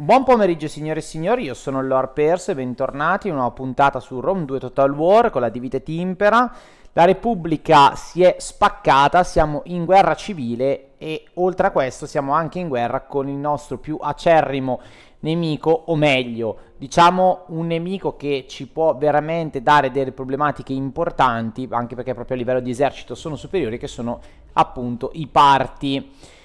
Buon pomeriggio signore e signori, io sono il Lord Perso e bentornati in una nuova puntata su Rome 2 Total War con la Divide Timpera. La Repubblica si è spaccata, siamo in guerra civile e oltre a questo siamo anche in guerra con il nostro più acerrimo nemico, o meglio, diciamo un nemico che ci può veramente dare delle problematiche importanti, anche perché proprio a livello di esercito sono superiori, che sono appunto i Parti.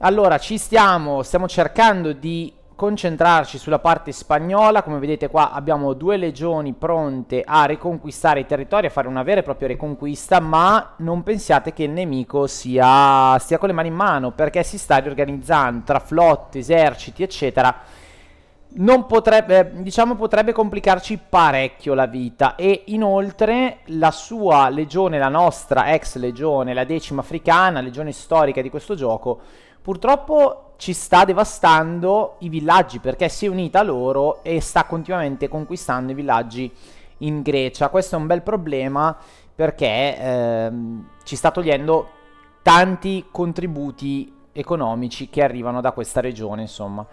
Allora, stiamo cercando di concentrarci sulla parte spagnola. Come vedete qua abbiamo due legioni pronte a riconquistare i territori, a fare una vera e propria riconquista, ma non pensiate che il nemico stia con le mani in mano, perché si sta riorganizzando tra flotte, eserciti, eccetera. Non potrebbe, diciamo, potrebbe complicarci parecchio la vita. E inoltre la sua legione, la nostra ex legione, la 10ª africana, legione storica di questo gioco, purtroppo ci sta devastando i villaggi, perché si è unita a loro e sta continuamente conquistando i villaggi in Grecia. Questo è un bel problema, perché ci sta togliendo tanti contributi economici che arrivano da questa regione, insomma.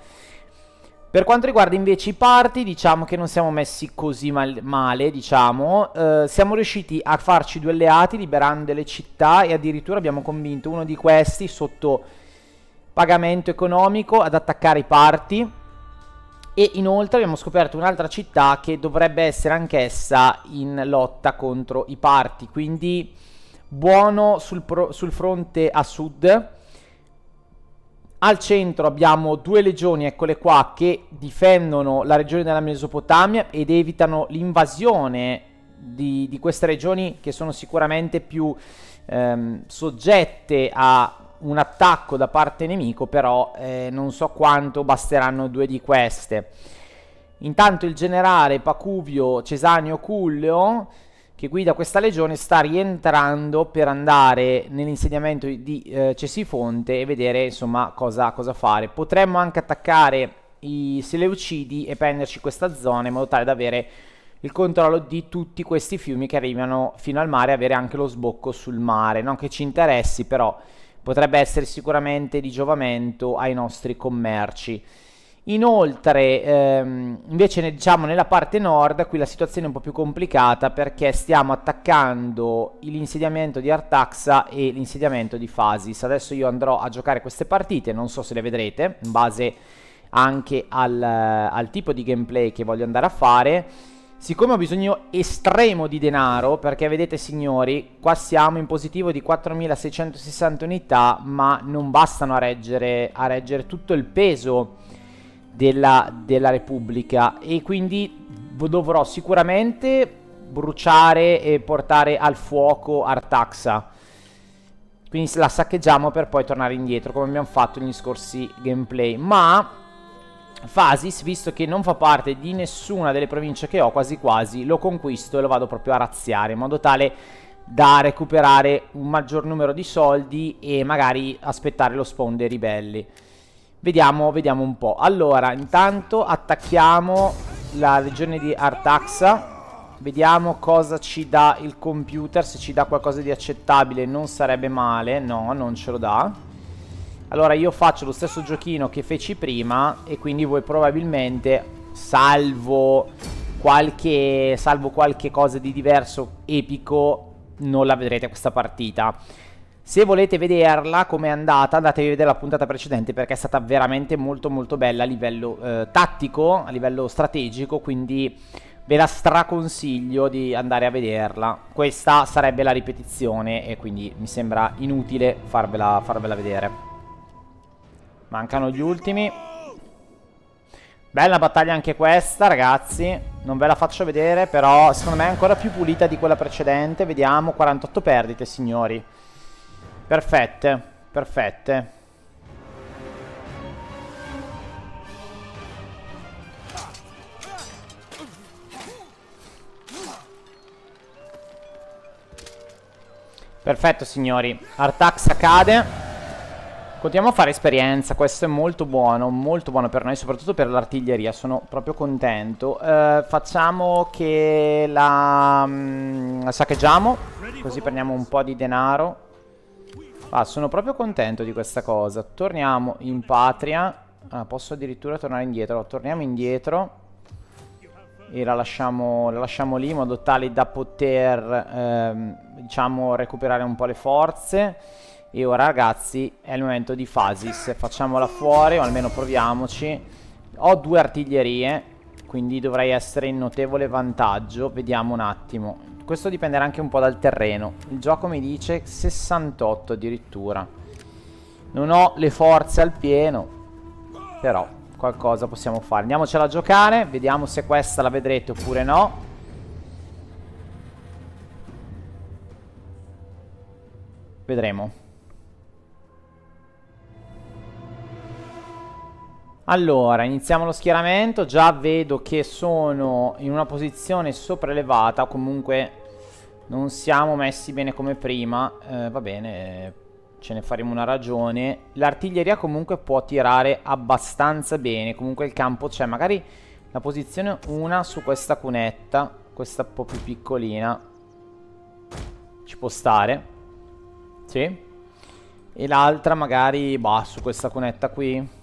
Per quanto riguarda invece i Parti, diciamo che non siamo messi così male, diciamo. Siamo riusciti a farci due alleati liberando delle città e addirittura abbiamo convinto uno di questi sotto pagamento economico ad attaccare i Parti. E inoltre abbiamo scoperto un'altra città che dovrebbe essere anch'essa in lotta contro i Parti, quindi buono sul fronte a sud. Al centro abbiamo due legioni, eccole qua, che difendono la regione della Mesopotamia ed evitano l'invasione di queste regioni, che sono sicuramente più soggette a un attacco da parte nemico, però non so quanto basteranno due di queste. Intanto il generale Pacuvio Cesanio Culleo, che guida questa legione, sta rientrando per andare nell'insediamento di Cesifonte e vedere insomma cosa fare. Potremmo anche attaccare i Seleucidi e prenderci questa zona in modo tale da avere il controllo di tutti questi fiumi che arrivano fino al mare e avere anche lo sbocco sul mare. Non che ci interessi, però potrebbe essere sicuramente di giovamento ai nostri commerci. Inoltre, invece, diciamo nella parte nord, qui la situazione è un po' più complicata, perché stiamo attaccando l'insediamento di Artaxa e l'insediamento di Phasis. Adesso io andrò a giocare queste partite, non so se le vedrete, in base anche al tipo di gameplay che voglio andare a fare. Siccome ho bisogno estremo di denaro, perché vedete signori, qua siamo in positivo di 4.660 unità, ma non bastano a reggere tutto il peso della Repubblica, e quindi dovrò sicuramente bruciare e portare al fuoco Artaxa. Quindi la saccheggiamo per poi tornare indietro, come abbiamo fatto negli scorsi gameplay. Ma Phasis, visto che non fa parte di nessuna delle province che ho, quasi quasi lo conquisto e lo vado proprio a razziare, in modo tale da recuperare un maggior numero di soldi e magari aspettare lo spawn dei ribelli. Vediamo un po'. Allora, intanto attacchiamo la regione di Artaxa. Vediamo cosa ci dà il computer. Se ci dà qualcosa di accettabile non sarebbe male. No, non ce lo dà. Allora io faccio lo stesso giochino che feci prima, e quindi voi probabilmente, salvo qualche cosa di diverso epico, non la vedrete questa partita. Se volete vederla com'è andata, andatevi a vedere la puntata precedente, perché è stata veramente molto molto bella a livello tattico, a livello strategico, quindi ve la straconsiglio di andare a vederla. Questa sarebbe la ripetizione e quindi mi sembra inutile farvela vedere. Mancano gli ultimi. Bella battaglia anche questa, ragazzi. Non ve la faccio vedere, però secondo me è ancora più pulita di quella precedente. Vediamo, 48 perdite signori. Perfette, perfette. Perfetto signori, Artaxa cade. Continuiamo a fare esperienza, questo è molto buono per noi, soprattutto per l'artiglieria, sono proprio contento. Facciamo che la saccheggiamo, così prendiamo un po' di denaro. Ah, sono proprio contento di questa cosa. Torniamo in patria. Ah, posso addirittura tornare indietro. Torniamo indietro e la lasciamo lì in modo tale da poter diciamo recuperare un po' le forze. E ora ragazzi è il momento di Phasis. Facciamola fuori o almeno proviamoci. Ho 2 artiglierie, quindi dovrei essere in notevole vantaggio. Vediamo un attimo. Questo dipenderà anche un po' dal terreno. Il gioco mi dice 68 addirittura. Non ho le forze al pieno, però qualcosa possiamo fare. Andiamocela a giocare, vediamo se questa la vedrete oppure no. Vedremo. Allora, iniziamo lo schieramento. Già vedo che sono in una posizione sopraelevata. Comunque non siamo messi bene come prima. Va bene, ce ne faremo una ragione. L'artiglieria comunque può tirare abbastanza bene. Comunque il campo c'è. Magari la posizione una su questa cunetta, questa un po' più piccolina, ci può stare. Sì. E l'altra magari, bah, su questa cunetta qui.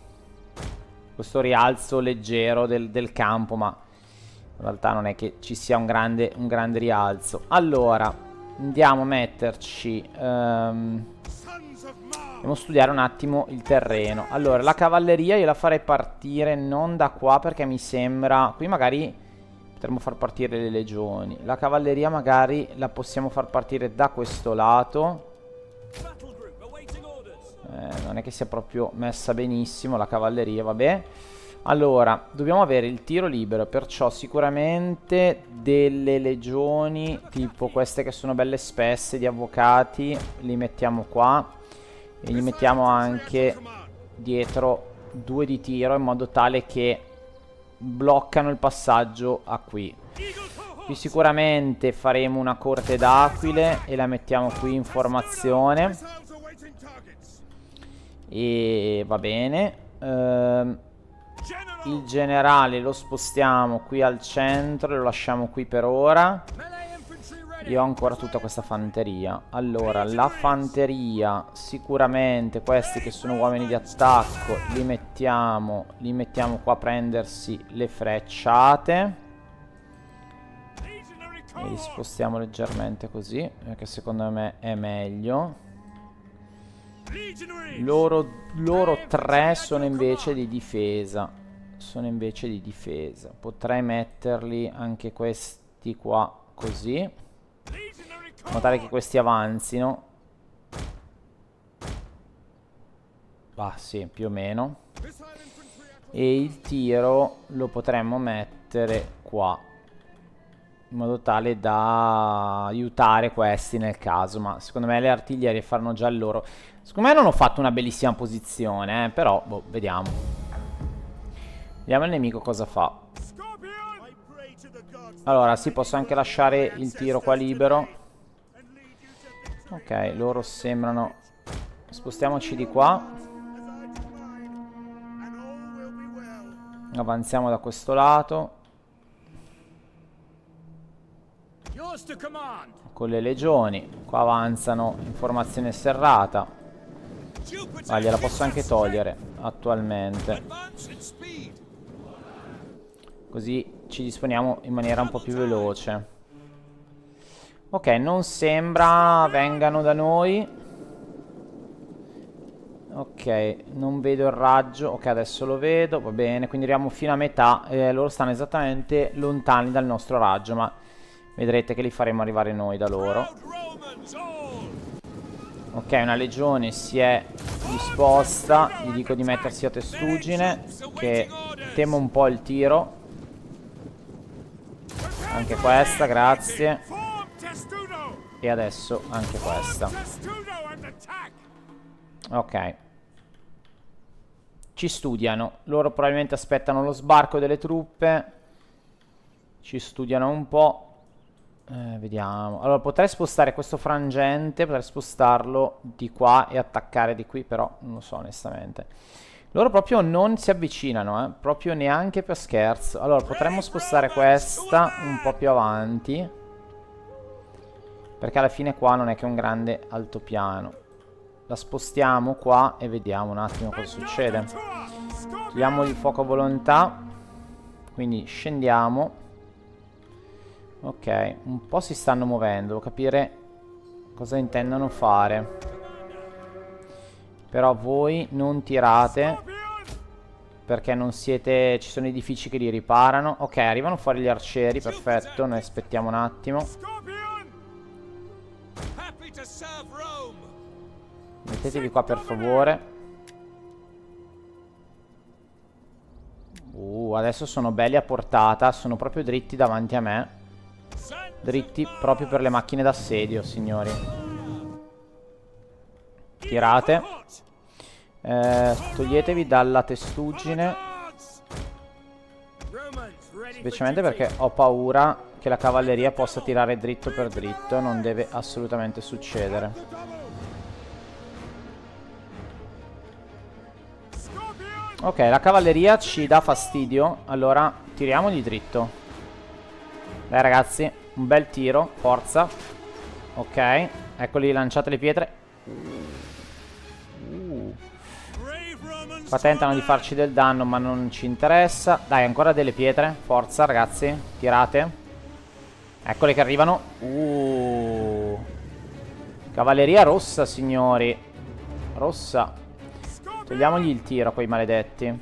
Questo rialzo leggero del campo, ma in realtà non è che ci sia un grande rialzo. Allora, andiamo a metterci... Dobbiamo studiare un attimo il terreno. Allora, la cavalleria io la farei partire non da qua perché mi sembra... Qui magari potremmo far partire le legioni. La cavalleria magari la possiamo far partire da questo lato. Non è che sia proprio messa benissimo la cavalleria, vabbè. Allora, dobbiamo avere il tiro libero, perciò sicuramente delle legioni, tipo queste che sono belle spesse, di avvocati, li mettiamo qua. E gli mettiamo anche dietro 2 di tiro, in modo tale che bloccano il passaggio a qui. Qui sicuramente faremo una corte d'aquile e la mettiamo qui in formazione. E va bene. Il generale lo spostiamo qui al centro e lo lasciamo qui per ora. Io ho ancora tutta questa fanteria. Allora, la fanteria, sicuramente questi che sono uomini di attacco li mettiamo qua a prendersi le frecciate. E li spostiamo leggermente così, perché secondo me è meglio. Loro 3 sono invece di difesa. Potrei metterli anche questi qua così, in modo tale che questi avanzino. Ah sì, più o meno. E il tiro lo potremmo mettere qua, in modo tale da aiutare questi nel caso. Ma secondo me le artiglierie faranno già il loro. Secondo me non ho fatto una bellissima posizione, però boh, vediamo. Vediamo il nemico cosa fa. Allora, sì, posso anche lasciare il tiro qua libero. Ok, loro sembrano... Spostiamoci di qua. Avanziamo da questo lato. Con le legioni. Qua avanzano in formazione serrata. Ma gliela posso anche togliere attualmente, così ci disponiamo in maniera un po' più veloce. Ok, non sembra vengano da noi. Ok, non vedo il raggio. Ok, adesso lo vedo, va bene. Quindi arriviamo fino a metà. Loro stanno esattamente lontani dal nostro raggio, ma vedrete che li faremo arrivare noi da loro. Ok, una legione si è disposta. Gli dico di mettersi a testuggine, che temo un po' il tiro. Anche questa, grazie. E adesso anche questa. Ok. Ci studiano. Loro probabilmente aspettano lo sbarco delle truppe. Ci studiano un po'. Vediamo. Allora potrei spostare questo frangente, potrei spostarlo di qua e attaccare di qui, però non lo so onestamente. Loro proprio non si avvicinano, proprio neanche per scherzo. Allora potremmo spostare questa un po' più avanti, perché alla fine qua non è che un grande altopiano. La spostiamo qua e vediamo un attimo cosa succede. Togliamogli il fuoco a volontà. Quindi scendiamo. Ok, un po' si stanno muovendo. Devo capire cosa intendono fare. Però voi non tirate, perché non siete... Ci sono edifici che li riparano. Ok, arrivano fuori gli arcieri. Perfetto, noi aspettiamo un attimo. Mettetevi qua per favore. Adesso sono belli a portata. Sono proprio dritti davanti a me. Dritti proprio per le macchine d'assedio, signori. Tirate. Toglietevi dalla testuggine. Semplicemente perché ho paura che la cavalleria possa tirare dritto per dritto. Non deve assolutamente succedere. Ok, la cavalleria ci dà fastidio. Allora tiriamogli dritto. Dai ragazzi, un bel tiro, forza. Ok, eccoli, lanciate le pietre. Qua tentano di farci del danno, ma non ci interessa. Dai, ancora delle pietre, forza ragazzi, tirate. Eccoli che arrivano. Cavalleria rossa, signori. Rossa. Togliamogli il tiro a quei maledetti.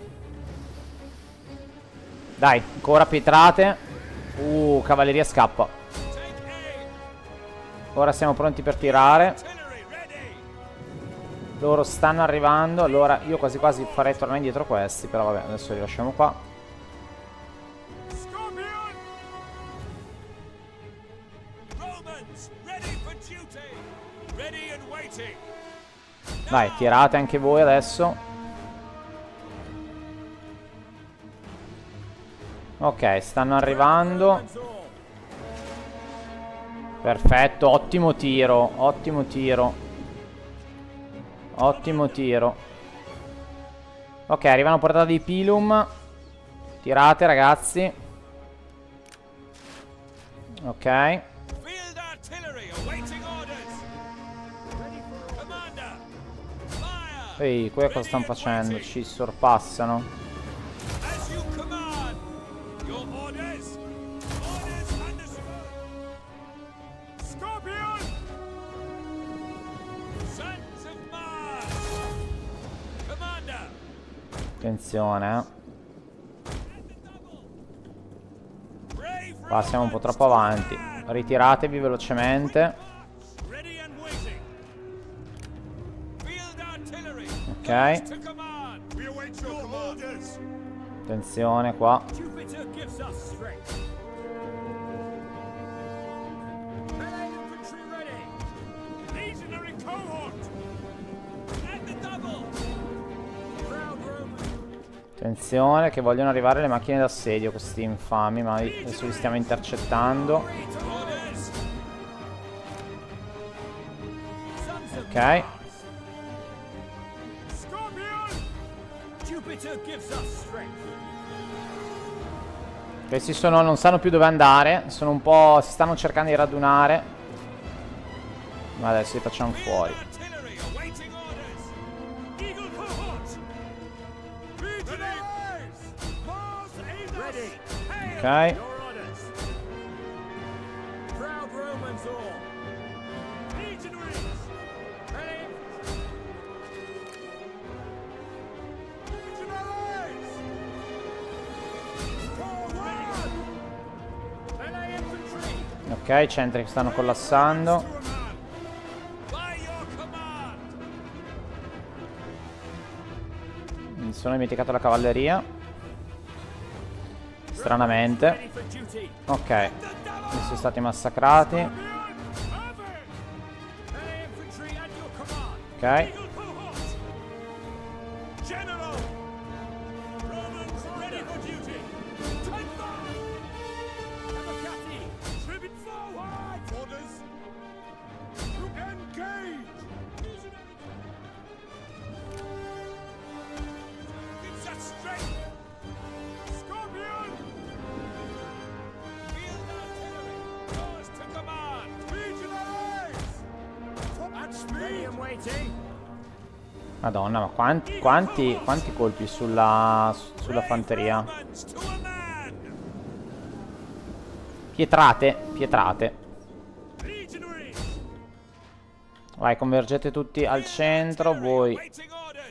Dai, ancora pietrate. Cavalleria scappa. Ora siamo pronti per tirare. Loro stanno arrivando. Allora io quasi quasi farei tornare indietro questi. Però vabbè, adesso li lasciamo qua. Dai, tirate anche voi adesso. Ok, stanno arrivando. Perfetto, ottimo tiro. Ottimo tiro. Ottimo tiro. Ok, arrivano a portata di Pilum. Tirate ragazzi. Ok. Ehi, qui cosa stanno facendo? Ci sorpassano. Attenzione, Qua siamo un po' troppo avanti. Ritiratevi velocemente. Ok. Attenzione qua. Attenzione che vogliono arrivare le macchine d'assedio, questi infami, ma adesso li stiamo intercettando. Ok. Questi non sanno più dove andare. Sono un po'... si stanno cercando di radunare. Ma adesso li facciamo fuori. Ok. Ok, i centri che stanno collassando. Mi sono dimenticato la cavalleria. Stranamente. Ok, sono stati massacrati. Ok. Madonna, ma quanti colpi sulla fanteria? Pietrate, pietrate. Vai, convergete tutti al centro, voi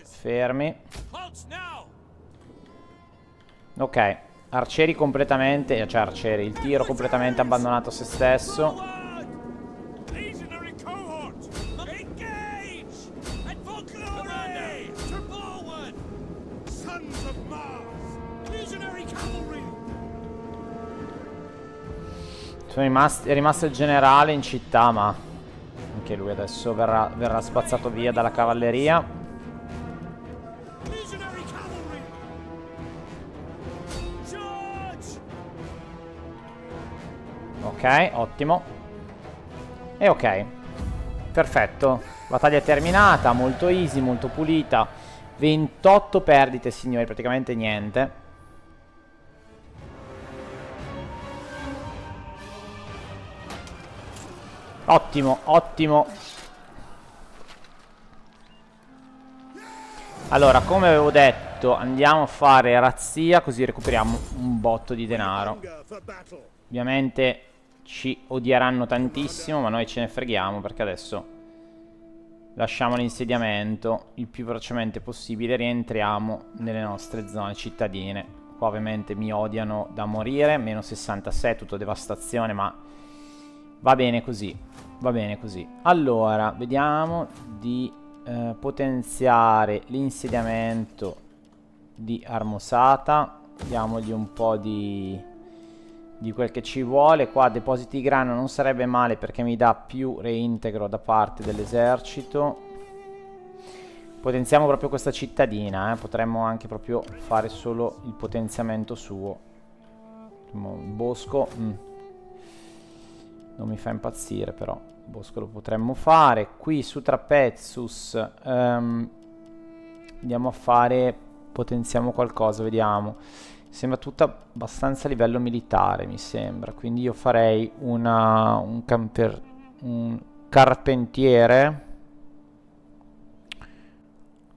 fermi. Ok, arcieri completamente, cioè arcieri, il tiro completamente abbandonato a se stesso. È rimasto il generale in città, ma anche lui adesso verrà spazzato via dalla cavalleria. Ok, ottimo. E ok, perfetto. Battaglia terminata, molto easy, molto pulita. 28 perdite, signori, praticamente niente. Ottimo, ottimo. Allora, come avevo detto, andiamo a fare razzia, così recuperiamo un botto di denaro. Ovviamente ci odieranno tantissimo, ma noi ce ne freghiamo perché adesso lasciamo l'insediamento il più velocemente possibile, rientriamo nelle nostre zone cittadine. Qua ovviamente mi odiano da morire, meno 66, tutto devastazione, ma va bene così, va bene così. Allora, vediamo di potenziare l'insediamento di Armosata. Diamogli un po' di quel che ci vuole. Qua depositi di grano non sarebbe male perché mi dà più reintegro da parte dell'esercito. Potenziamo proprio questa cittadina, potremmo anche proprio fare solo il potenziamento suo. Il bosco non mi fa impazzire, però il bosco lo potremmo fare. Qui su Trapezus andiamo a fare, potenziamo qualcosa, vediamo. Sembra tutto abbastanza a livello militare, mi sembra. Quindi io farei un carpentiere.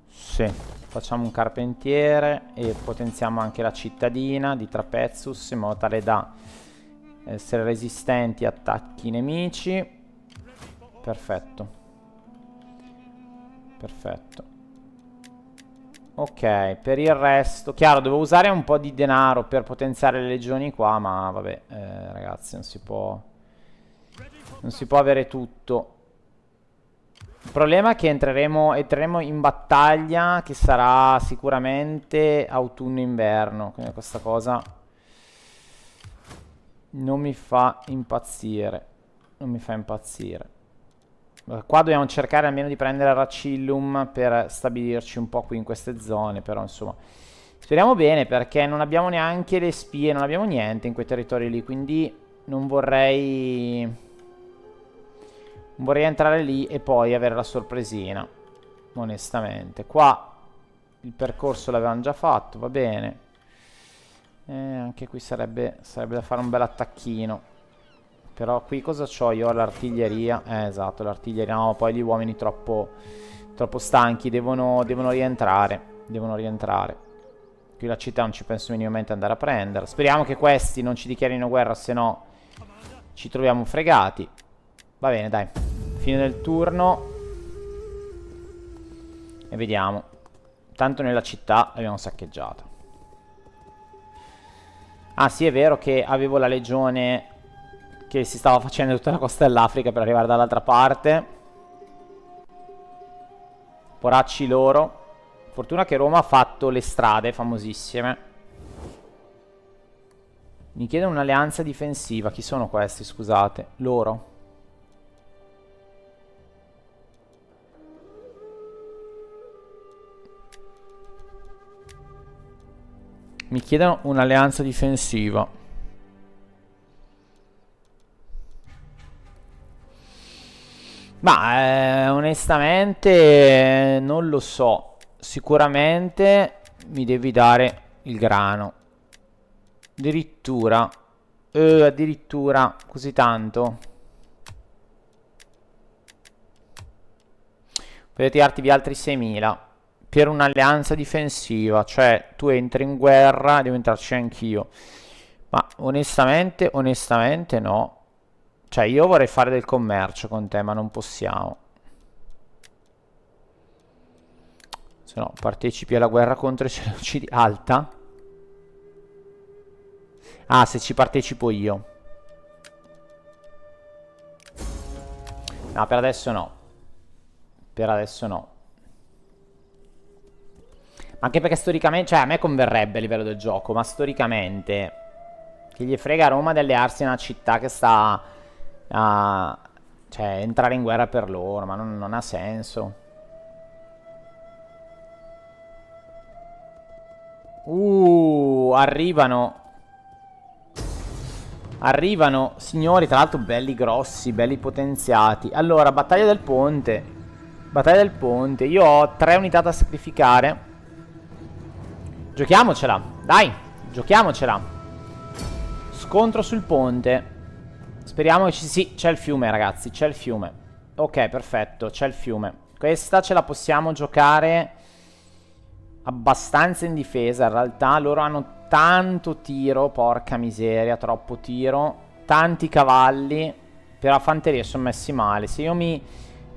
Sì, facciamo un carpentiere e potenziamo anche la cittadina di Trapezus in modo tale da essere resistenti a attacchi nemici. Perfetto. Perfetto. Ok, per il resto, chiaro, devo usare un po' di denaro per potenziare le legioni qua, ma vabbè, ragazzi, non si può avere tutto. Il problema è che entreremo in battaglia che sarà sicuramente autunno-inverno, quindi questa cosa non mi fa impazzire. Non mi fa impazzire. Qua dobbiamo cercare almeno di prendere Racillum per stabilirci un po' qui in queste zone, però insomma speriamo bene perché non abbiamo neanche le spie, non abbiamo niente in quei territori lì, quindi non vorrei entrare lì e poi avere la sorpresina, onestamente. Qua il percorso l'avevamo già fatto, va bene. Anche qui sarebbe da fare un bel attacchino. Però qui cosa c'ho? Io ho l'artiglieria. Esatto, l'artiglieria. No, poi gli uomini troppo stanchi. Devono rientrare. Devono rientrare. Qui la città non ci penso minimamente andare a prendere. Speriamo che questi non ci dichiarino guerra, se no ci troviamo fregati. Va bene, dai. Fine del turno. E vediamo. Tanto nella città l'abbiamo saccheggiata. Ah sì, è vero che avevo la legione che si stava facendo tutta la costa dell'Africa per arrivare dall'altra parte. Poracci loro. Fortuna che Roma ha fatto le strade famosissime. Mi chiedono un'alleanza difensiva. Chi sono questi, scusate? Loro. Mi chiedono un'alleanza difensiva. Ma onestamente non lo so. Sicuramente mi devi dare il grano. Addirittura. Addirittura così tanto. Puoi tirarti via altri 6.000. per un'alleanza difensiva. Cioè, tu entri in guerra, devo entrarci anch'io. Ma onestamente no. Cioè, io vorrei fare del commercio con te, ma non possiamo. Se no, partecipi alla guerra contro i Seleucidi. Alta? Ah, se ci partecipo io. No, per adesso no. Per adesso no. Anche perché storicamente, cioè a me converrebbe a livello del gioco, ma storicamente che gli frega a Roma di allearsi in una città che sta a, cioè, entrare in guerra per loro, ma non ha senso. Arrivano. Arrivano, signori, tra l'altro belli grossi, belli potenziati. Allora, battaglia del ponte. Battaglia del ponte. Io ho 3 unità da sacrificare. Giochiamocela, dai, giochiamocela. Scontro sul ponte. Speriamo che ci sia... Sì, c'è il fiume, ragazzi, c'è il fiume. Ok, perfetto, c'è il fiume. Questa ce la possiamo giocare abbastanza in difesa. In realtà loro hanno tanto tiro, porca miseria, troppo tiro. Tanti cavalli. Per la fanteria sono messi male. Se io mi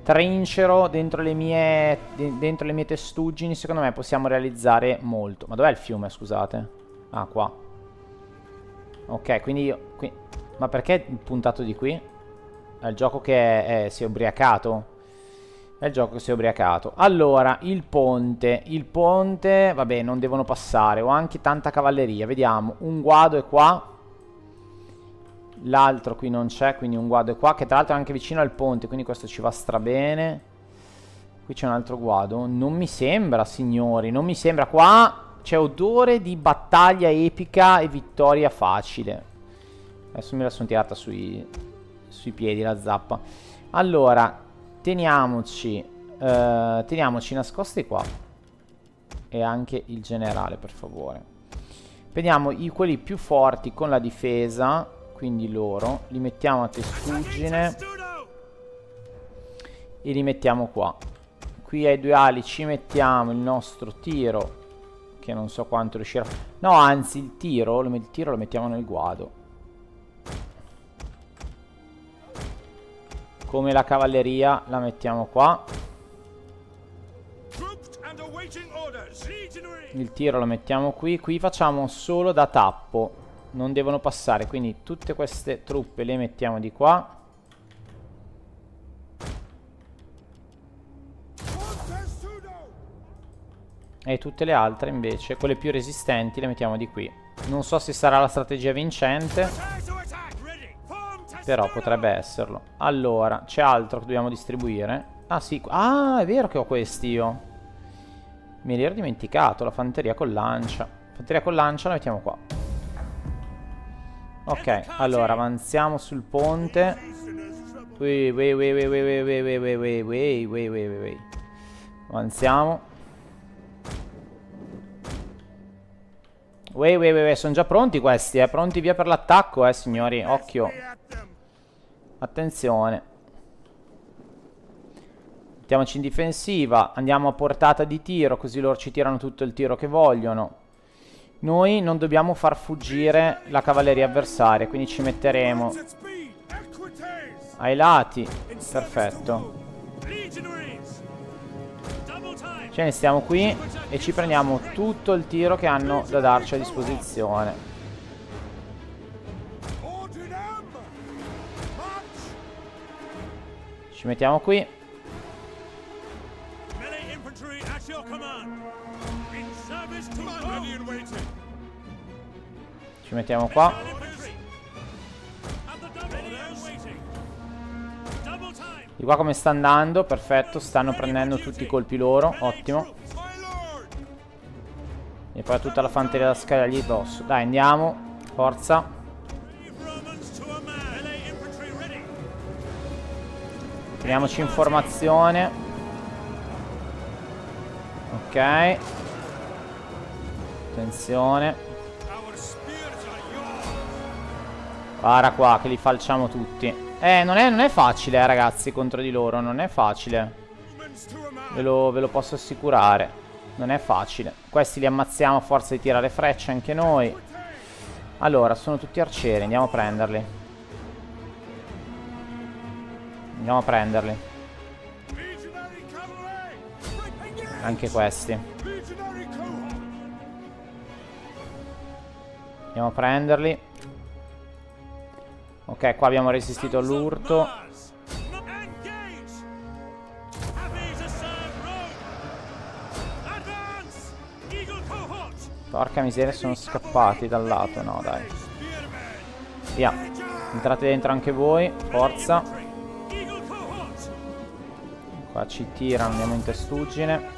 trincero dentro le mie testuggini, secondo me possiamo realizzare molto. Ma dov'è il fiume, scusate? Ah, qua. Ok, quindi io... Ma perché il puntato di qui? È il gioco che si è ubriacato? È il gioco che si è ubriacato. Allora, il ponte. Il ponte, vabbè, non devono passare. Ho anche tanta cavalleria. Vediamo. Un guado è qua. L'altro qui non c'è, quindi un guado è qua. Che tra l'altro è anche vicino al ponte, quindi questo ci va strabene. Qui c'è un altro guado. Non mi sembra, signori. Non mi sembra. Qua c'è odore di battaglia epica e vittoria facile. Adesso me la sono tirata sui piedi la zappa. Allora... Teniamoci nascosti qua. E anche il generale, per favore. Vediamo quelli più forti con la difesa. Quindi loro. Li mettiamo a testuggine. E li mettiamo qua. Qui ai 2 ali ci mettiamo il nostro tiro. Che non so quanto riuscirà. No, anzi, il tiro lo mettiamo nel guado. Come la cavalleria la mettiamo qua. Il tiro lo mettiamo qui. Qui facciamo solo da tappo. Non devono passare. Quindi tutte queste truppe le mettiamo di qua. E tutte le altre invece, quelle più resistenti, le mettiamo di qui. Non so se sarà la strategia vincente, però potrebbe esserlo. Allora, c'è altro che dobbiamo distribuire? Ah sì, ah è vero che ho questi io. Me li ero dimenticato, la fanteria con lancia. Fanteria con lancia la mettiamo qua. Ok, allora avanziamo sul ponte. Avanziamo. Sono già pronti questi, pronti via per l'attacco, signori, occhio. Attenzione. Mettiamoci in difensiva. Andiamo a portata di tiro, così loro ci tirano tutto il tiro che vogliono. Noi non dobbiamo far fuggire la cavalleria avversaria, quindi ci metteremo ai lati. Perfetto. Ce ne stiamo qui e ci prendiamo tutto il tiro che hanno da darci a disposizione. Ci mettiamo qui. Ci mettiamo qua. Di qua come sta andando? Perfetto, stanno prendendo tutti i colpi loro. Ottimo. E poi tutta la fanteria da scagliargli addosso. Dai, andiamo. Forza. Teniamoci informazione. Ok. Attenzione. Guarda qua che li falciamo tutti. Non è facile, ragazzi, contro di loro. Non è facile. Ve lo posso assicurare. Non è facile. Questi li ammazziamo a forza di tirare frecce anche noi. Allora, sono tutti arcieri, andiamo a prenderli. Andiamo a prenderli. Anche questi. Andiamo a prenderli. Ok, qua abbiamo resistito all'urto. Porca miseria, sono scappati dal lato. No, dai. Via. Entrate dentro anche voi. Forza. Qua ci tirano, andiamo in testuggine.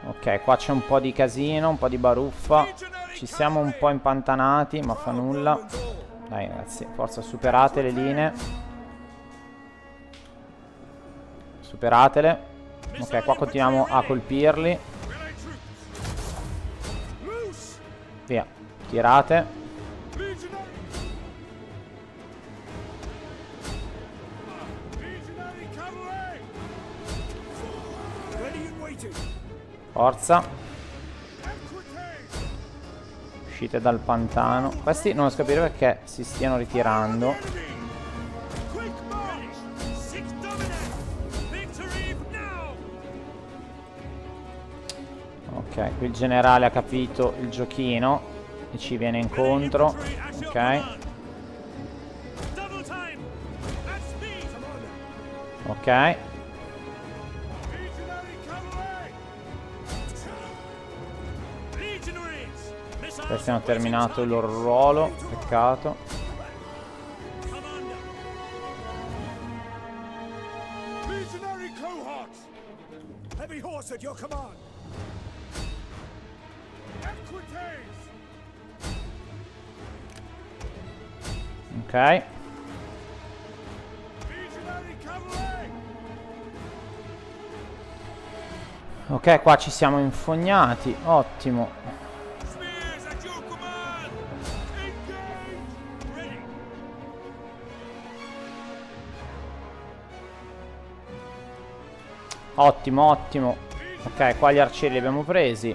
Ok, qua c'è un po' di casino, un po' di baruffa. Ci siamo un po' impantanati, ma fa nulla. Dai ragazzi, forza, superate le linee. Superatele. Ok, qua continuiamo a colpirli. Via, tirate. Forza. Uscite dal pantano. Questi non riesco a capire perché si stiano ritirando. Ok, qui il generale ha capito il giochino e ci viene incontro. Ok. Ok. Questi hanno terminato il loro ruolo. Peccato. Ok. Ok, qua ci siamo infognati. Ottimo. Ottimo, ottimo. Ok, qua gli arcieri li abbiamo presi.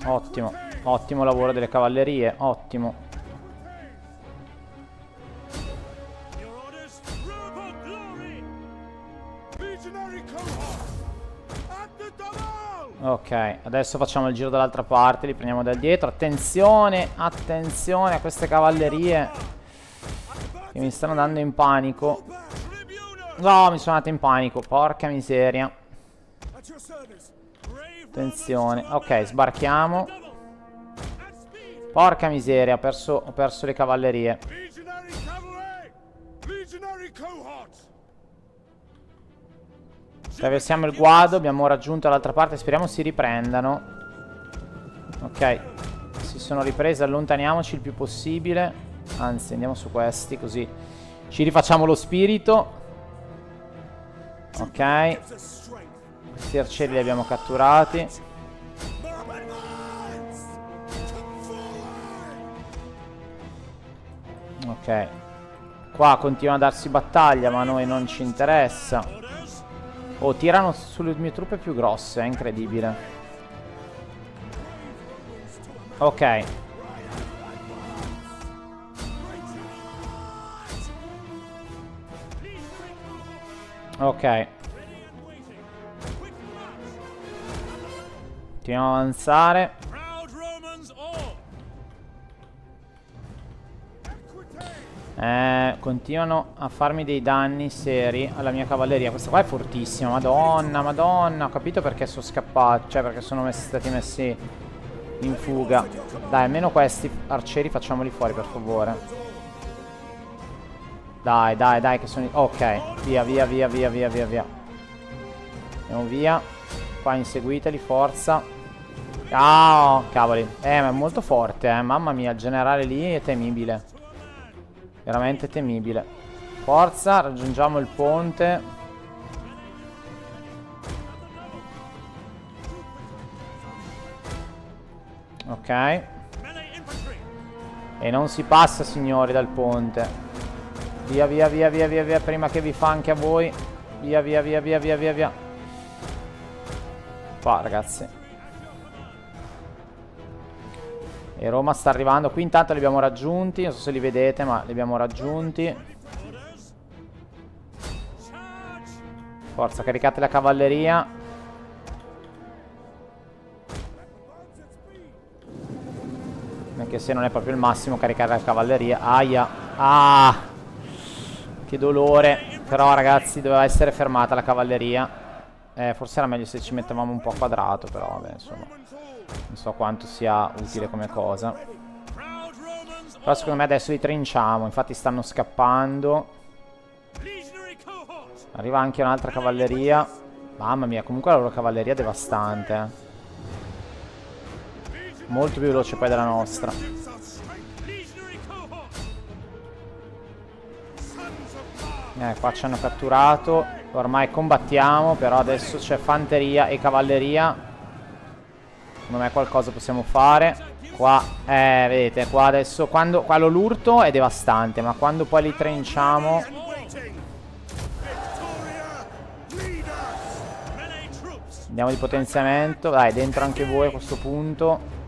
Ottimo. Ottimo lavoro delle cavallerie. Ottimo. Ok, adesso facciamo il giro dall'altra parte. Li prendiamo da dietro. Attenzione, attenzione a queste cavallerie che mi stanno dando in panico. No, mi sono andato in panico. Porca miseria. Attenzione. Ok, sbarchiamo. Porca miseria, ho perso le cavallerie. Attraversiamo il guado, abbiamo raggiunto l'altra parte. Speriamo si riprendano. Ok, si sono riprese, allontaniamoci il più possibile. Anzi, andiamo su questi, così ci rifacciamo lo spirito. Ok. Questi arcieri li abbiamo catturati. Ok. Qua continua a darsi battaglia, ma a noi non ci interessa. Oh, tirano sulle mie truppe più grosse, è incredibile. Ok. Ok. Continuiamo a avanzare. Continuano a farmi dei danni seri alla mia cavalleria. Questa qua è fortissima. Madonna, madonna. Ho capito perché sono scappati. Cioè perché sono stati messi in fuga. Dai, almeno questi arcieri facciamoli fuori, per favore. Dai, dai, dai, che sono... Ok, via, via, via, via, via, via, via. Andiamo via. Qua inseguiteli, forza. Ah, oh, cavoli. Ma è molto forte, mamma mia, il generale lì è temibile. Veramente temibile. Forza, raggiungiamo il ponte. Ok. E non si passa, signori, dal ponte. Via, via, via, via, via, via, prima che vi fa anche a voi. Via, via, via, via, via, via, via. Qua, ragazzi. E Roma sta arrivando. Qui intanto li abbiamo raggiunti. Non so se li vedete, ma li abbiamo raggiunti. Forza, caricate la cavalleria. Anche se non è proprio il massimo caricare la cavalleria. Aia. Ah, che dolore. Però ragazzi doveva essere fermata la cavalleria. Forse era meglio se ci mettevamo un po' quadrato. Però vabbè, insomma, non so quanto sia utile come cosa. Però secondo me adesso li trinciamo. Infatti stanno scappando. Arriva anche un'altra cavalleria. Mamma mia, comunque la loro cavalleria è devastante. Molto più veloce poi della nostra. Qua ci hanno catturato. Ormai combattiamo. Però adesso c'è fanteria e cavalleria. Secondo me qualcosa possiamo fare. Qua, vedete, qua adesso qua l'urto è devastante. Ma quando poi li trinciamo... Andiamo di potenziamento. Dai, dentro anche voi a questo punto.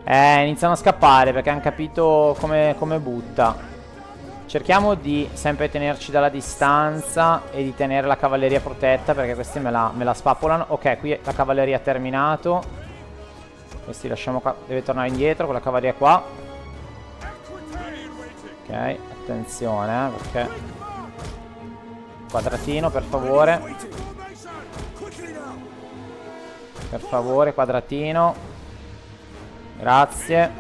Iniziano a scappare perché hanno capito come butta. Cerchiamo di sempre tenerci dalla distanza e di tenere la cavalleria protetta, perché questi me la spappolano. Ok, qui la cavalleria ha terminato. Questi lasciamo qua. Deve tornare indietro con la cavalleria qua. Ok, attenzione, perché... Quadratino, per favore. Per favore, quadratino. Grazie.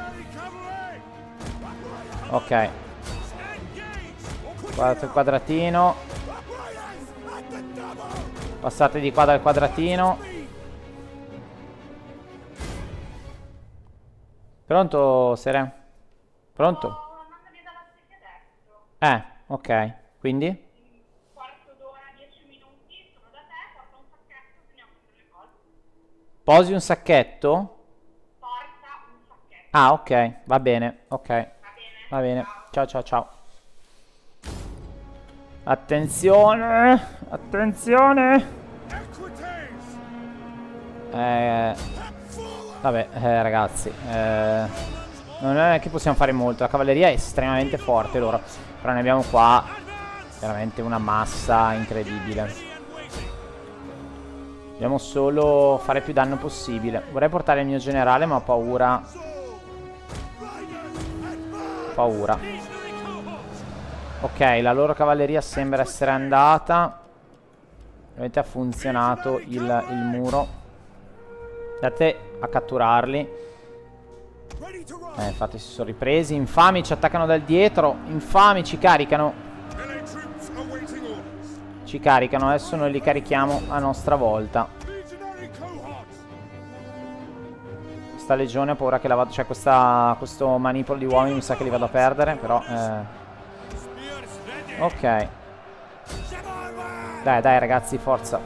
Ok. Guardate il quadratino. Passate di qua dal quadratino. Pronto, Sere? Pronto? Ok. Quindi? Posi un sacchetto? Porta un sacchetto. Ah, ok, va bene, ok. Va bene, ciao ciao ciao. Attenzione, attenzione. Vabbè, ragazzi, non è che possiamo fare molto. La cavalleria è estremamente forte loro. Però ne abbiamo qua veramente una massa incredibile. Dobbiamo solo fare più danno possibile. Vorrei portare il mio generale, ma ho paura. Paura. Ok, la loro cavalleria sembra essere andata. Ovviamente ha funzionato il muro. Andate a catturarli. Infatti si sono ripresi. Infami, ci attaccano dal dietro. Infami, ci caricano. Ci caricano, adesso noi li carichiamo a nostra volta. Questa legione ha paura che la vado... Cioè questo manipolo di uomini mi sa che li vado a perdere. Però ok. Dai ragazzi, forza.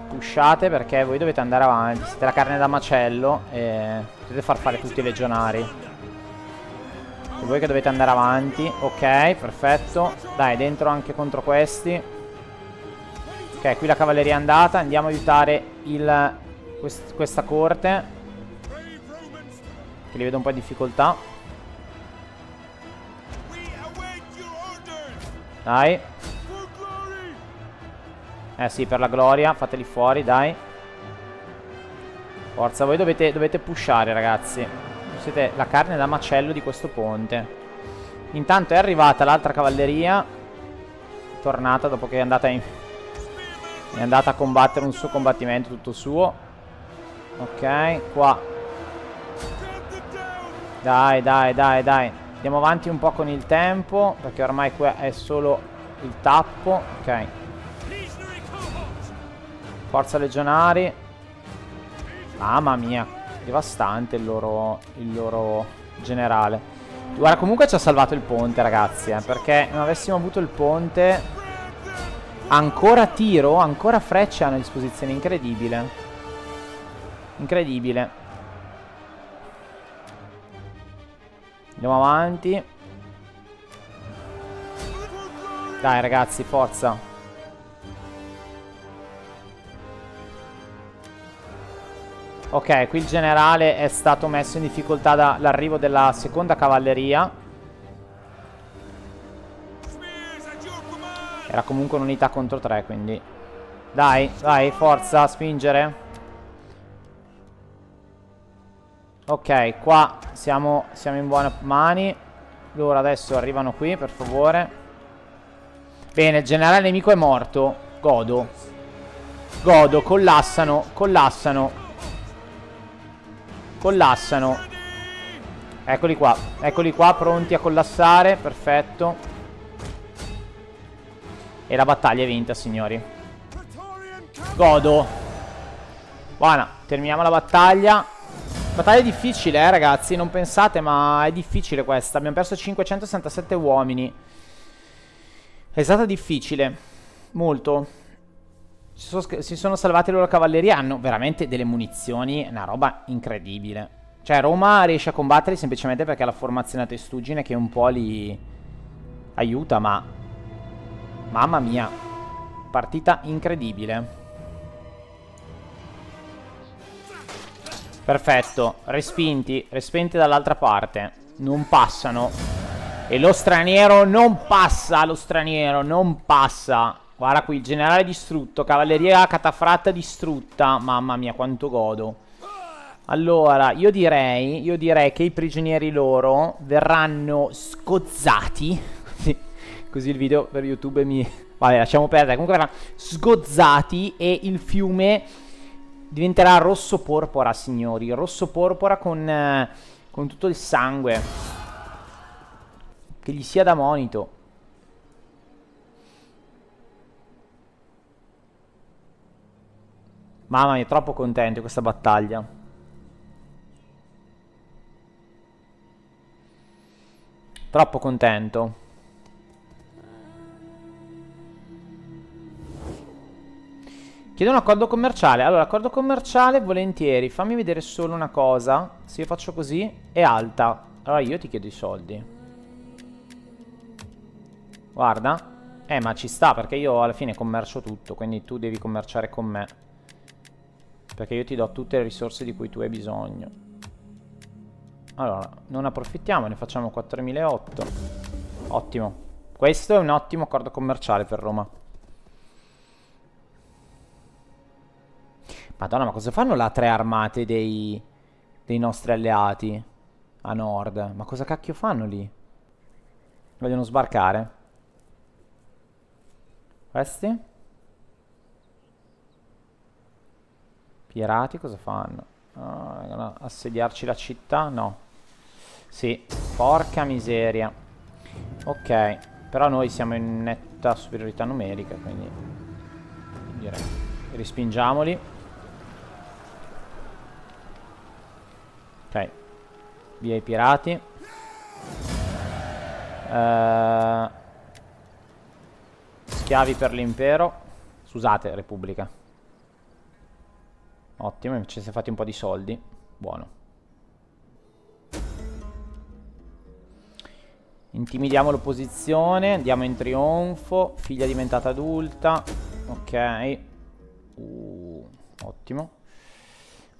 Pushate perché voi dovete andare avanti. Siete la carne da macello e potete far fare tutti i legionari. E voi che dovete andare avanti. Ok, perfetto. Dai, dentro anche contro questi. Ok, qui la cavalleria è andata. Andiamo a aiutare questa corte, che li vedo un po' in difficoltà. Dai. Sì, per la gloria. Fateli fuori, dai. Forza, voi dovete pushare, ragazzi. Siete la carne da macello di questo ponte. Intanto è arrivata l'altra cavalleria. Tornata dopo che è andata a combattere un suo combattimento tutto suo. Ok, qua. Dai. Andiamo avanti un po' con il tempo, perché ormai qua è solo il tappo. Ok. Forza legionari. Mamma mia, devastante il loro generale. Guarda, comunque ci ha salvato il ponte, ragazzi, perché non avessimo avuto il ponte... Ancora tiro, ancora frecce hanno a disposizione, incredibile. Incredibile. Andiamo avanti. Dai ragazzi, forza. Ok, qui il generale è stato messo in difficoltà dall'arrivo della seconda cavalleria. Era comunque un'unità contro 3, quindi... Dai, dai, forza, spingere. Ok, qua siamo in buone mani. Loro adesso arrivano qui, per favore. Bene, il generale nemico è morto. Godo. Godo, collassano, collassano. Collassano. Eccoli qua, pronti a collassare. Perfetto. E la battaglia è vinta, signori. Godo. Buona, terminiamo la battaglia. Battaglia difficile, ragazzi. Non pensate, ma è difficile questa. Abbiamo perso 567 uomini. È stata difficile. Molto. Si sono salvati le loro cavallerie. Hanno veramente delle munizioni. Una roba incredibile. Cioè, Roma riesce a combattere semplicemente perché ha la formazione a testuggine che un po' li aiuta, ma... Mamma mia. Partita incredibile. Perfetto, respinti dall'altra parte. Non passano. E lo straniero non passa, non passa. Guarda qui, il generale distrutto, cavalleria catafratta distrutta. Mamma mia, quanto godo. Allora, io direi che i prigionieri loro verranno sgozzati. Così il video per YouTube mi... Vabbè, lasciamo perdere. Comunque verranno sgozzati e il fiume... diventerà rosso porpora, signori. Rosso porpora con tutto il sangue. Che gli sia da monito. Mamma mia, troppo contento di questa battaglia. Troppo contento. Chiedo un accordo commerciale. Allora, accordo commerciale, volentieri. Fammi vedere solo una cosa. Se io faccio così, è alta. Allora io ti chiedo i soldi. Guarda. Ma ci sta, perché io alla fine commercio tutto. Quindi tu devi commerciare con me. Perché io ti do tutte le risorse di cui tu hai bisogno. Allora, non approfittiamo, ne facciamo 4.008. Ottimo. Questo è un ottimo accordo commerciale per Roma. Madonna, ma cosa fanno là tre armate dei nostri alleati a nord? Ma cosa cacchio fanno lì? Vogliono sbarcare? Questi? Pirati cosa fanno? Vogliono assediarci la città? No. Sì, porca miseria. Ok, però noi siamo in netta superiorità numerica, quindi direi respingiamoli. Ok, via i pirati. Schiavi per l'impero. Scusate, repubblica. Ottimo, ci siamo fatti un po' di soldi. Buono. Intimidiamo l'opposizione. Andiamo in trionfo. Figlia diventata adulta. Ok. Ottimo.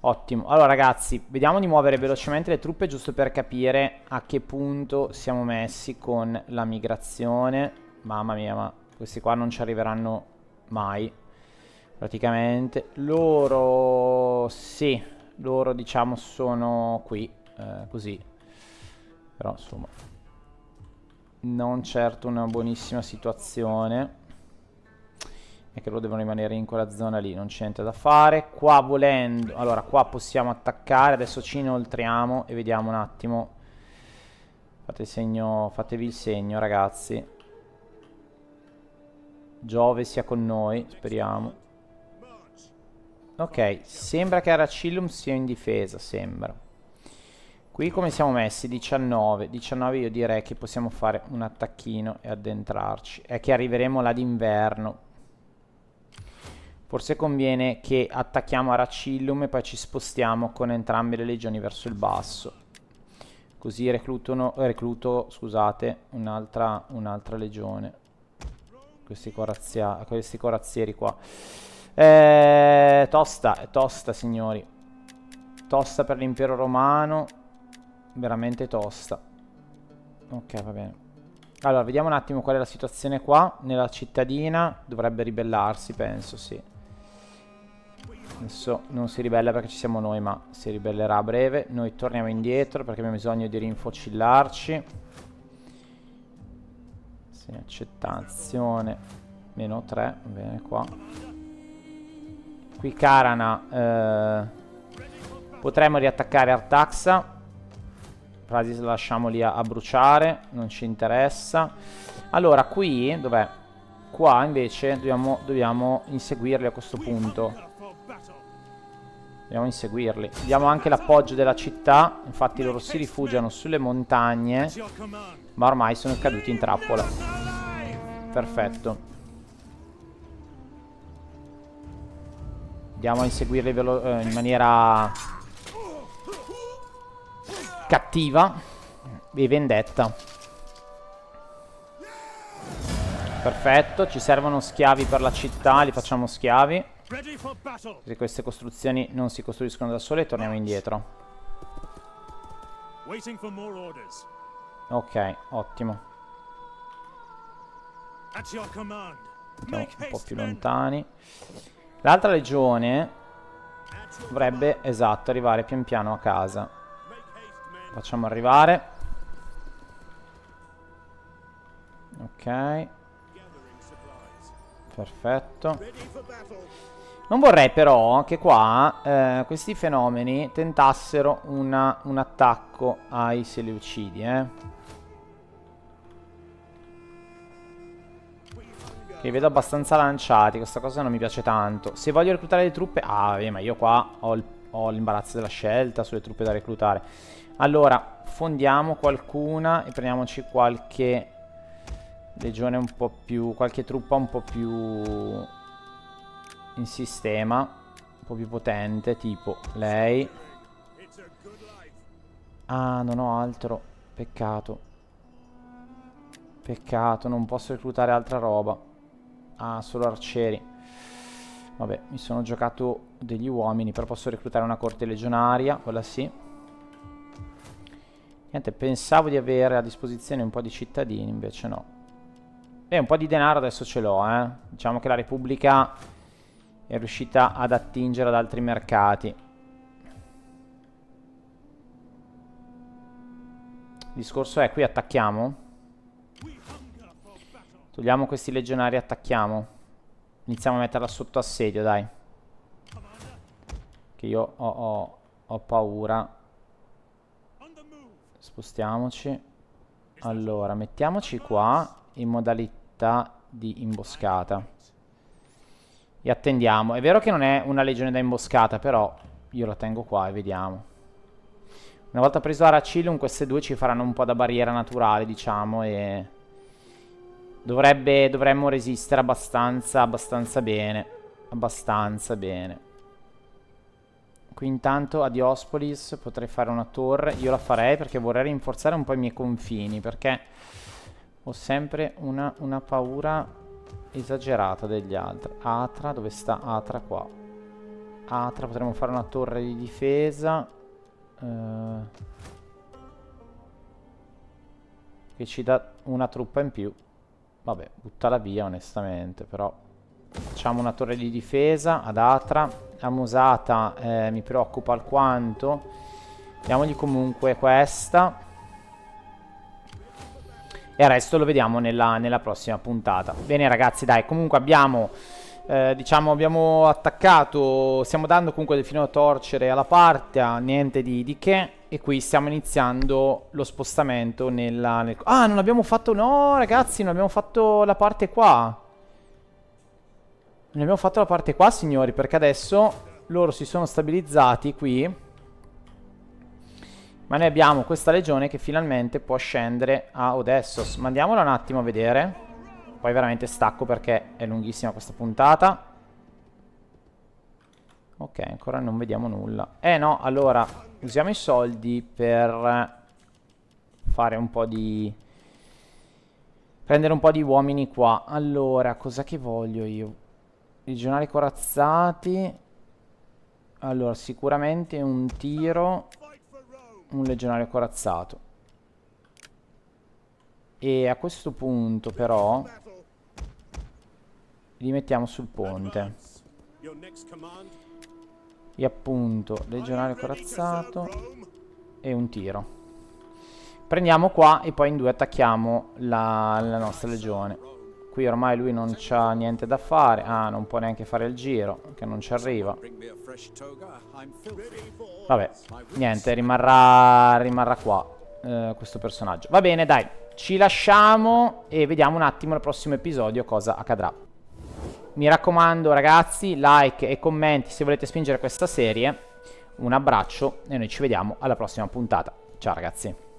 Ottimo. Allora ragazzi, vediamo di muovere velocemente le truppe giusto per capire a che punto siamo messi con la migrazione. Mamma mia, ma questi qua non ci arriveranno mai. Praticamente. Loro... Sì. Loro diciamo sono qui. Così. Però insomma... Non certo una buonissima situazione. E che loro devono rimanere in quella zona lì. Non c'è niente da fare. Qua volendo... Allora qua possiamo attaccare. Adesso ci inoltriamo e vediamo un attimo. Fate il segno... Fatevi il segno ragazzi. Giove sia con noi. Speriamo. Ok. Sembra che Aracillum sia in difesa. Sembra. Qui come siamo messi? 19. 19 io direi che possiamo fare un attacchino e addentrarci. È che arriveremo là d'inverno. Forse conviene che attacchiamo Aracillum e poi ci spostiamo con entrambe le legioni verso il basso. Così recluto, scusate, un'altra legione. questi corazzieri qua. Tosta, signori. Tosta per l'impero romano. Veramente tosta. Ok, va bene. Allora, vediamo un attimo qual è la situazione qua. Nella cittadina dovrebbe ribellarsi, penso, sì. Adesso non si ribella perché ci siamo noi, ma si ribellerà a breve. Noi torniamo indietro perché abbiamo bisogno di rinfocillarci. Sì, accettazione. -3, va bene qua. Qui Karana. Potremmo riattaccare Artaxa. Frasi la lasciamo lì a bruciare, non ci interessa. Allora, qui, dov'è? Qua invece dobbiamo inseguirli a questo punto. Dobbiamo inseguirli. Diamo anche l'appoggio della città. Infatti loro si rifugiano sulle montagne, ma ormai sono caduti in trappola. Perfetto. Andiamo a inseguirli in maniera cattiva e vendetta. Perfetto, ci servono schiavi per la città, li facciamo schiavi. Perché queste costruzioni non si costruiscono da sole, torniamo indietro. Ok, ottimo. Andiamo un po' più lontani. L'altra legione dovrebbe, esatto, arrivare pian piano a casa. Facciamo arrivare. Ok. Perfetto. Non vorrei però che qua questi fenomeni tentassero un attacco ai Seleucidi, che vedo abbastanza lanciati. Questa cosa non mi piace tanto. Se voglio reclutare le truppe... Ah, ma io qua ho l'imbarazzo della scelta sulle truppe da reclutare. Allora, fondiamo qualcuna e prendiamoci qualche legione un po' più... qualche truppa un po' più in sistema, un po' più potente, tipo lei. Ah, non ho altro. Peccato. Peccato, non posso reclutare altra roba. Ah, solo arcieri. Vabbè, mi sono giocato degli uomini, però posso reclutare una corte legionaria, quella sì. Niente, pensavo di avere a disposizione un po' di cittadini, invece no. E un po' di denaro adesso ce l'ho, Diciamo che la Repubblica è riuscita ad attingere ad altri mercati. Il discorso è, qui attacchiamo? Togliamo questi legionari e attacchiamo. Iniziamo a metterla sotto assedio, dai. Che io ho paura. Spostiamoci. Allora, mettiamoci qua in modalità di imboscata. E attendiamo. È vero che non è una legione da imboscata, però io la tengo qua e vediamo. Una volta preso Aracilum, queste due ci faranno un po' da barriera naturale, diciamo, e dovremmo resistere abbastanza bene. Abbastanza bene. Qui intanto a Diospolis potrei fare una torre. Io la farei perché vorrei rinforzare un po' i miei confini, perché ho sempre una paura esagerata degli altri. Atra, dove sta Atra? Qua. Atra, potremmo fare una torre di difesa che ci dà una truppa in più. Vabbè, buttala via onestamente, però facciamo una torre di difesa ad Atra. La Musata mi preoccupa alquanto. Diamogli comunque questa. E il resto lo vediamo nella prossima puntata. Bene ragazzi, dai, comunque abbiamo abbiamo attaccato. Stiamo dando comunque del filo da torcere alla parte, niente di che. E qui stiamo iniziando lo spostamento Ah, non abbiamo fatto... No ragazzi, non abbiamo fatto la parte qua. Non abbiamo fatto la parte qua, signori, perché adesso loro si sono stabilizzati qui. Ma noi abbiamo questa legione che finalmente può scendere a Odessos. Mandiamola un attimo a vedere. Poi veramente stacco perché è lunghissima questa puntata. Ok, ancora non vediamo nulla. No, allora usiamo i soldi per fare un po' di... prendere un po' di uomini qua. Allora, cosa che voglio io? Legionari corazzati. Allora, sicuramente un tiro, un legionario corazzato. E a questo punto però li mettiamo sul ponte. E appunto, legionario corazzato e un tiro. Prendiamo qua e poi in due attacchiamo la nostra legione. Qui ormai lui non c'ha niente da fare. Ah, non può neanche fare il giro, che non ci arriva. Vabbè, niente, rimarrà qua questo personaggio. Va bene, dai, ci lasciamo e vediamo un attimo al prossimo episodio cosa accadrà. Mi raccomando ragazzi, like e commenti se volete spingere questa serie. Un abbraccio e noi ci vediamo alla prossima puntata. Ciao ragazzi.